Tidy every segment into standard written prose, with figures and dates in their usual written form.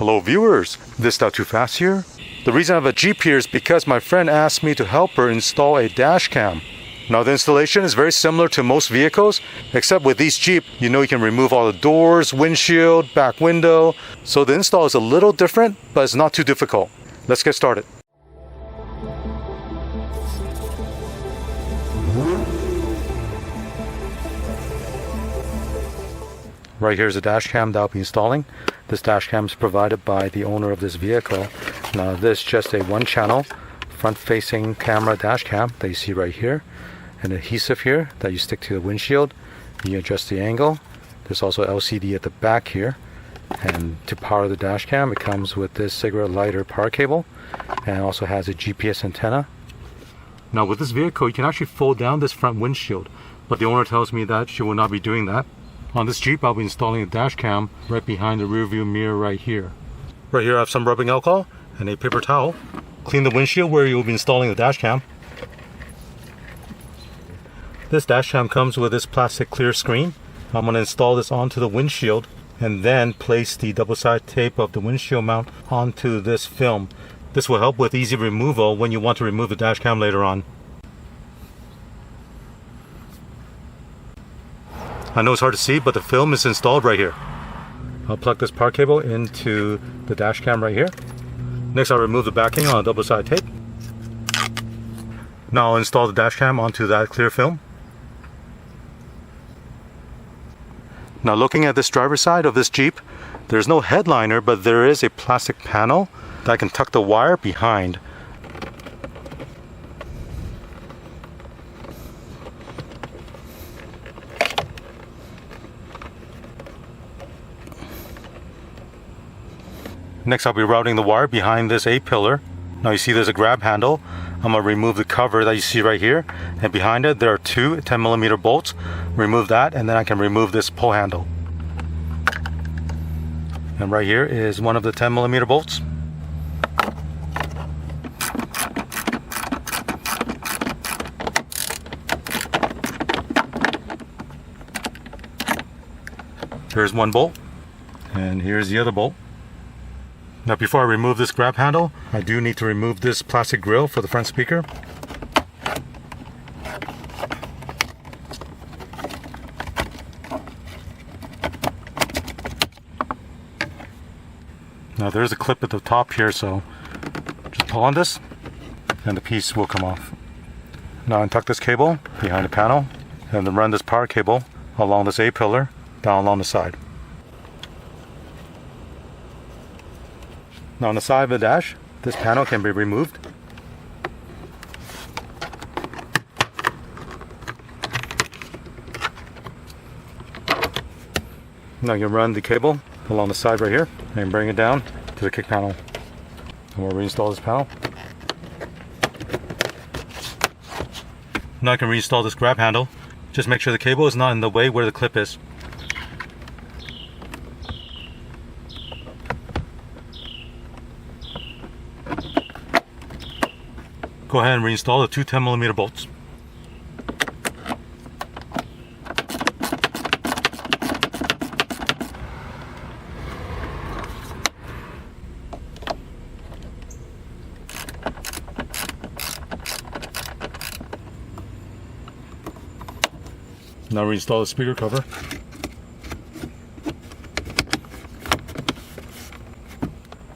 Hello viewers, this Not Too Fast here. The reason I have a Jeep here is because my friend asked me to help her install a dash cam. Now the installation is very similar to most vehicles, except with these Jeep, you can remove all the doors, windshield, back window. So the install is a little different, but it's not too difficult. Let's get started. Right here is a dash cam that I'll be installing. This dash cam is provided by the owner of this vehicle. Now this is just a one channel front facing camera dash cam that you see right here. An adhesive here that you stick to the windshield. You adjust the angle. There's also LCD at the back here. And to power the dash cam, it comes with this cigarette lighter power cable and also has a GPS antenna. Now with this vehicle, you can actually fold down this front windshield, but the owner tells me that she will not be doing that. On this Jeep, I'll be installing a dash cam right behind the rear view mirror right here. Right here I have some rubbing alcohol and a paper towel. Clean the windshield where you'll be installing the dash cam. This dash cam comes with this plastic clear screen. I'm going to install this onto the windshield and then place the double-sided tape of the windshield mount onto this film. This will help with easy removal when you want to remove the dash cam later on. I know it's hard to see, but the film is installed right here. I'll plug this power cable into the dash cam right here. Next, I'll remove the backing on a double-sided tape. Now I'll install the dash cam onto that clear film. Now looking at this driver's side of this Jeep, there's no headliner, but there is a plastic panel that I can tuck the wire behind. Next, I'll be routing the wire behind this A-pillar. Now you see there's a grab handle. I'm going to remove the cover that you see right here. And behind it, there are two 10mm bolts. Remove that, and then I can remove this pull handle. And right here is one of the 10mm bolts. Here's one bolt, and here's the other bolt. Now before I remove this grab handle, I do need to remove this plastic grill for the front speaker. Now there's a clip at the top here, so just pull on this and the piece will come off. Now untuck this cable behind the panel and then run this power cable along this A-pillar down along the side. Now on the side of the dash, this panel can be removed. Now you run the cable along the side right here and bring it down to the kick panel. And we'll reinstall this panel. Now I can reinstall this grab handle. Just make sure the cable is not in the way where the clip is. Go ahead and reinstall the two 10mm bolts. Now reinstall the speaker cover.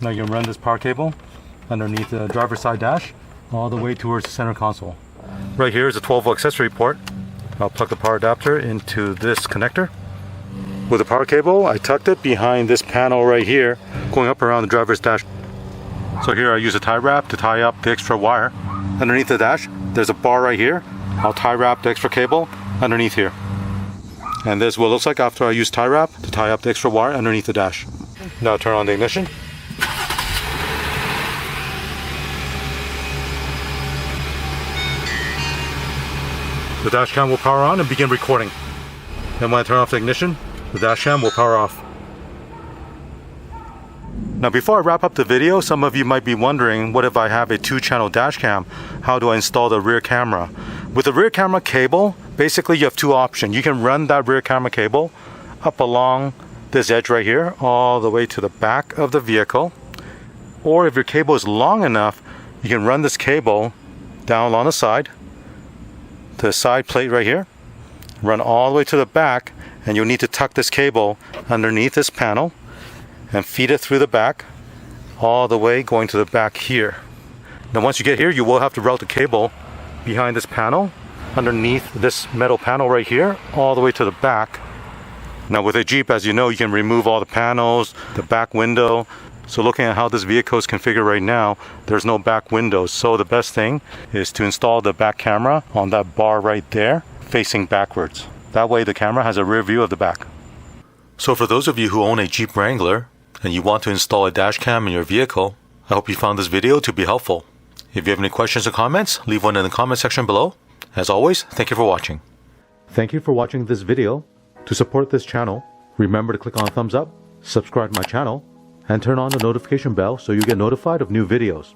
Now you can run this power cable underneath the driver's side dash all the way towards the center console. Right here is a 12-volt accessory port. I'll plug the power adapter into this connector. With the power cable, I tucked it behind this panel right here, going up around the driver's dash. So here I use a tie wrap to tie up the extra wire. Underneath the dash, there's a bar right here. I'll tie wrap the extra cable underneath here. And this is what it looks like after I use tie wrap to tie up the extra wire underneath the dash. Now turn on the ignition. The dash cam will power on and begin recording. Then when I turn off the ignition, the dash cam will power off. Now before I wrap up the video, some of you might be wondering, what if I have a 2-channel dash cam? How do I install the rear camera? With the rear camera cable, basically you have two options. You can run that rear camera cable up along this edge right here all the way to the back of the vehicle. Or if your cable is long enough, you can run this cable down along the side, the side plate right here, run all the way to the back, and you'll need to tuck this cable underneath this panel and feed it through the back all the way going to the back here. Now once you get here, you will have to route the cable behind this panel, underneath this metal panel right here, all the way to the back. Now with a Jeep, as you know, you can remove all the panels, the back window. So looking at how this vehicle is configured right now, there's no back windows. So the best thing is to install the back camera on that bar right there, facing backwards. That way the camera has a rear view of the back. So for those of you who own a Jeep Wrangler and you want to install a dash cam in your vehicle, I hope you found this video to be helpful. If you have any questions or comments, leave one in the comment section below. As always, thank you for watching. Thank you for watching this video. To support this channel, remember to click on thumbs up, subscribe to my channel, and turn on the notification bell so you get notified of new videos.